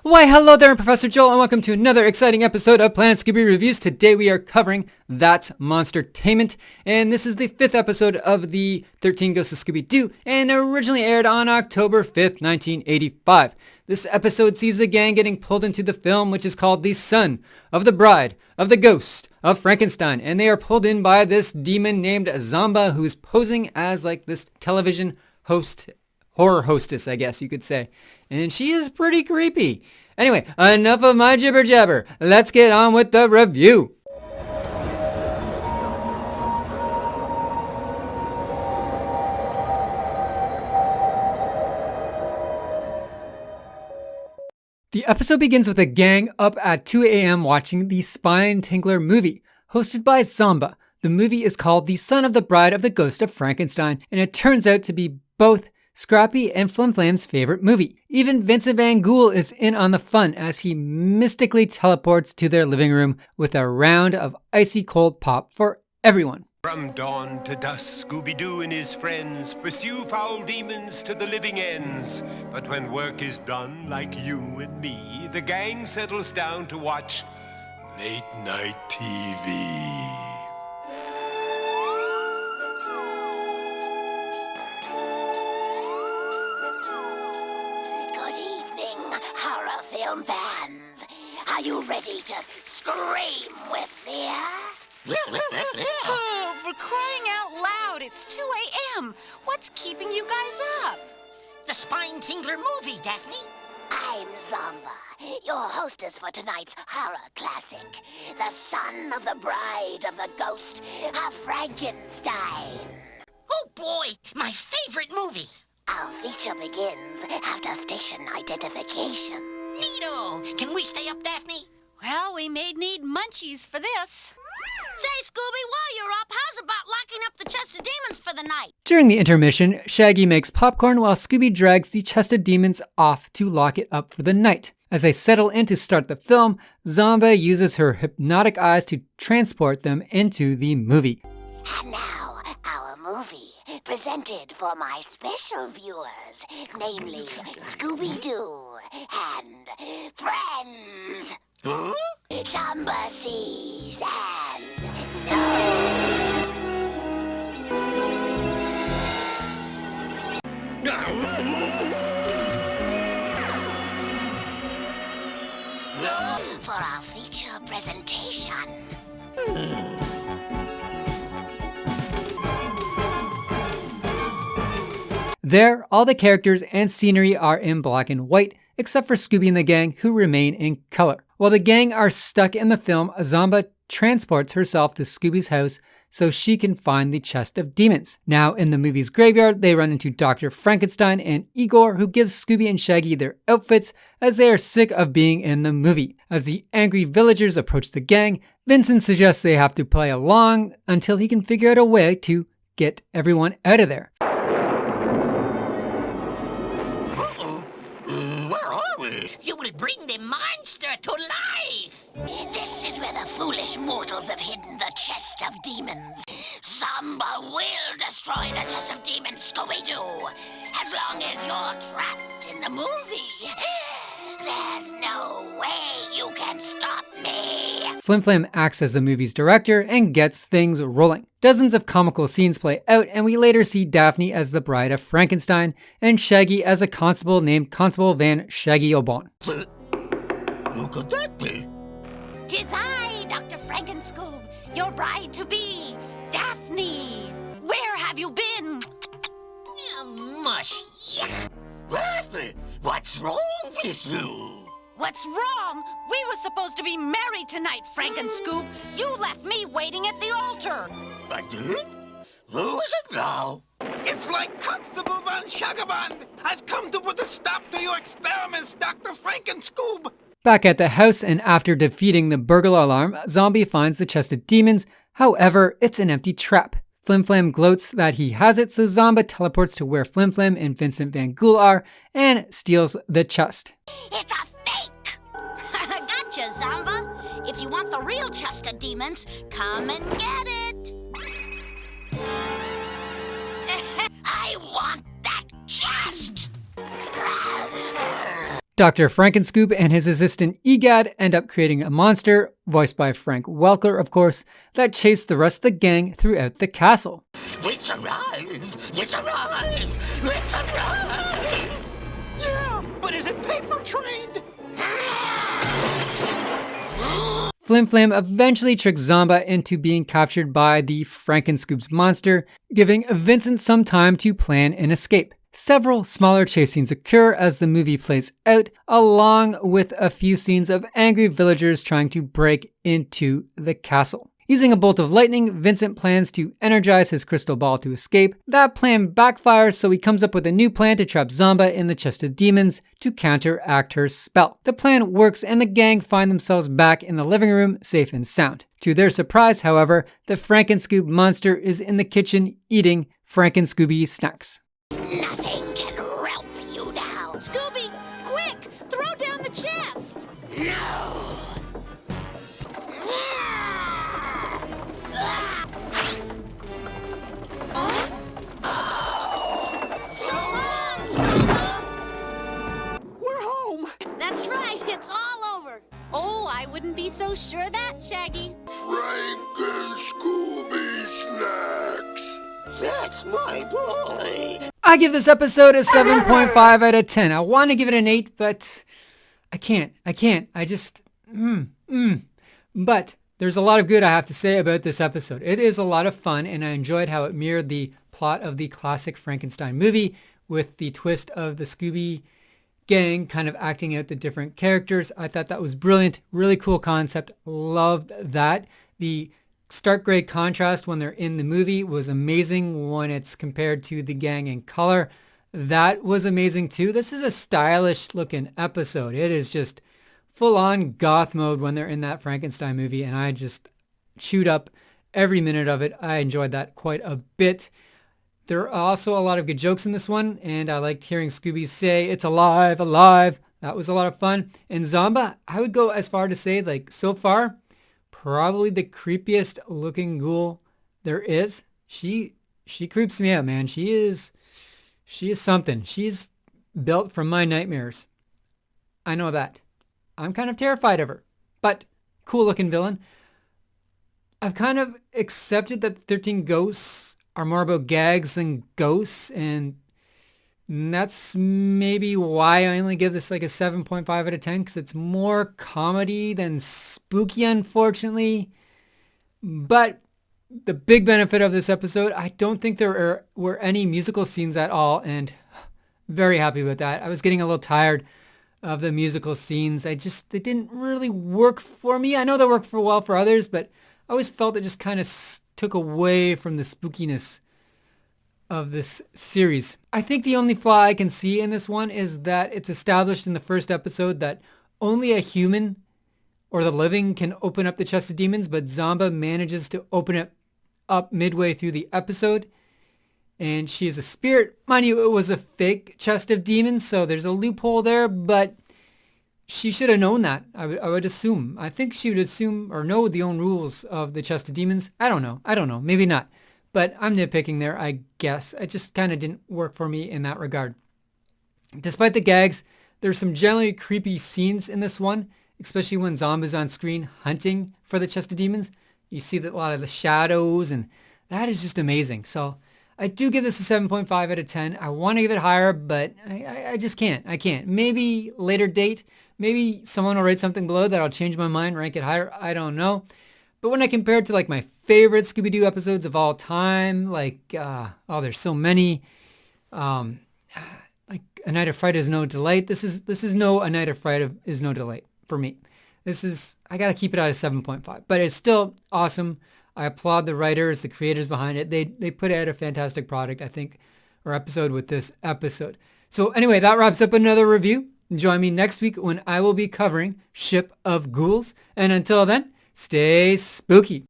Why, hello there, I'm Professor Joel, and welcome to another exciting episode of Planet Scooby Reviews. Today we are covering That's Monstertainment, and this is the 5th episode of the 13 Ghosts of Scooby-Doo, and originally aired on October 5th, 1985. This episode sees the gang getting pulled into the film, which is called The Son of the Bride of the Ghost of Frankenstein, and they are pulled in by this demon named Zomba, who is posing as like this television horror hostess, I guess you could say. And she is pretty creepy. Anyway, enough of my jibber jabber. Let's get on with the review. The episode begins with a gang up at 2 a.m. watching the Spine Tingler movie, hosted by Zomba. The movie is called The Son of the Bride of the Ghost of Frankenstein, and it turns out to be both Scrappy and Flim Flam's favorite movie. Even Vincent Van Ghoul is in on the fun as he mystically teleports to their living room with a round of icy cold pop for everyone. From dawn to dusk, Scooby-Doo and his friends pursue foul demons to the living ends. But when work is done, like you and me, the gang settles down to watch late-night TV. Horror film fans, are you ready to scream with fear? Oh, for crying out loud, it's 2 a.m. What's keeping you guys up? The Spine Tingler movie, Daphne. I'm Zomba, your hostess for tonight's horror classic, The Son of the Bride of the Ghost of Frankenstein. Oh boy, my favorite movie. Our feature begins after station identification. Neato! Can we stay up, Daphne? Well, we may need munchies for this. Say, Scooby, while you're up, how's about locking up the chest of demons for the night? During the intermission, Shaggy makes popcorn while Scooby drags the chest of demons off to lock it up for the night. As they settle in to start the film, Zomba uses her hypnotic eyes to transport them into the movie. And now, our movie, presented for my special viewers, namely Scooby-Doo and friends. Huh? Zomba sees and knows. For our feature presentation. There, all the characters and scenery are in black and white, except for Scooby and the gang, who remain in color. While the gang are stuck in the film, Zomba transports herself to Scooby's house so she can find the chest of demons. Now, in the movie's graveyard, they run into Dr. Frankenstein and Igor, who gives Scooby and Shaggy their outfits as they are sick of being in the movie. As the angry villagers approach the gang, Vincent suggests they have to play along until he can figure out a way to get everyone out of there. You will bring the monster to life! This is where the foolish mortals have hidden the chest of demons. Zomba will destroy the chest of demons, Scooby-Doo. As long as you're trapped in the movie, there's no way you can stop me. Flim Flam acts as the movie's director and gets things rolling. Dozens of comical scenes play out, and we later see Daphne as the bride of Frankenstein and Shaggy as a constable named Constable Van Shaggy O'Bon. Who could that be? 'Tis I, Dr. Frankenscoob, your bride-to-be, Daphne. Where have you been? Mush. Yuck. Daphne, what's wrong with you? What's wrong? We were supposed to be married tonight, Frankenscoob. You left me waiting at the altar. I did? Who is it now? It's like Constable Van Shagaband! I've come to put a stop to your experiments, Dr. Frankenscoob! Back at the house, and after defeating the burglar alarm, Zombie finds the chest of demons. However, it's an empty trap. Flim Flam gloats that he has it, so Zomba teleports to where Flim Flam and Vincent Van Ghoul are and steals the chest. It's a fake! Gotcha, Zomba. If you want the real chest of demons, come and get it. I want that chest! Dr. Frankenscoop and his assistant Egad end up creating a monster, voiced by Frank Welker, of course, that chased the rest of the gang throughout the castle. It's arrived! It's arrived! It's arrived! Yeah, but is it paper trained? Flim Flam eventually tricks Zomba into being captured by the Frankenscoop's monster, giving Vincent some time to plan an escape. Several smaller chase scenes occur as the movie plays out, along with a few scenes of angry villagers trying to break into the castle. Using a bolt of lightning, Vincent plans to energize his crystal ball to escape. That plan backfires, so he comes up with a new plan to trap Zomba in the chest of demons to counteract her spell. The plan works and the gang find themselves back in the living room, safe and sound. To their surprise, however, the Frankenscoop monster is in the kitchen eating Frankenscooby snacks. Nothing can help you now. Scooby, quick! Throw down the chest! No! So long, Zomba! We're home. That's right, it's all over. Oh, I wouldn't be so sure that, Shaggy. Franken-Scooby snacks. That's my boy! I give this episode a 7.5 out of 10. I want to give it an 8, but I can't. I just, But there's a lot of good I have to say about this episode. It is a lot of fun, and I enjoyed how it mirrored the plot of the classic Frankenstein movie with the twist of the Scooby gang kind of acting out the different characters. I thought that was brilliant. Really cool concept. Loved that. The stark gray contrast when they're in the movie was amazing when it's compared to the gang in color. That was amazing too. This is a stylish looking episode. It is just full on goth mode when they're in that Frankenstein movie, and I just chewed up every minute of it. I enjoyed that quite a bit. There are also a lot of good jokes in this one, and I liked hearing Scooby say, "It's alive, alive." That was a lot of fun. And Zomba, I would go as far to say, like, so far, probably the creepiest looking ghoul there is. She creeps me out, man. She is something. She's built from my nightmares. I know that. I'm kind of terrified of her, but cool looking villain. I've kind of accepted that 13 Ghosts are more about gags than ghosts, and that's maybe why I only give this like a 7.5 out of 10, because it's more comedy than spooky, unfortunately. But the big benefit of this episode, I don't think there were any musical scenes at all, and very happy with that. I was getting a little tired of the musical scenes. They didn't really work for me. I know they work well for others, but I always felt it just kind of took away from the spookiness of this series. I think the only flaw I can see in this one is that it's established in the first episode that only a human or the living can open up the chest of demons, but Zomba manages to open it up midway through the episode. And she is a spirit. Mind you, it was a fake chest of demons, so there's a loophole there, but she should have known that, I would assume. I think she would assume or know the own rules of the chest of demons. I don't know. Maybe not. But I'm nitpicking there, I guess. It just kind of didn't work for me in that regard. Despite the gags, there's some generally creepy scenes in this one, especially when Zomba's on screen hunting for the chest of demons. You see a lot of the shadows, and that is just amazing. So I do give this a 7.5 out of 10. I want to give it higher, but I just can't. I can't. Maybe later date. Maybe someone will write something below that I'll change my mind, rank it higher. I don't know. But when I compare it to like my favorite Scooby-Doo episodes of all time, like, there's so many. Like A Night of Fright is No Delight. This is no A Night of Fright is No Delight for me. I got to keep it at a 7.5, but it's still awesome. I applaud the writers, the creators behind it. They put out a fantastic product, I think, or episode with this episode. So anyway, that wraps up another review. Join me next week when I will be covering Ship of Ghouls. And until then, stay spooky.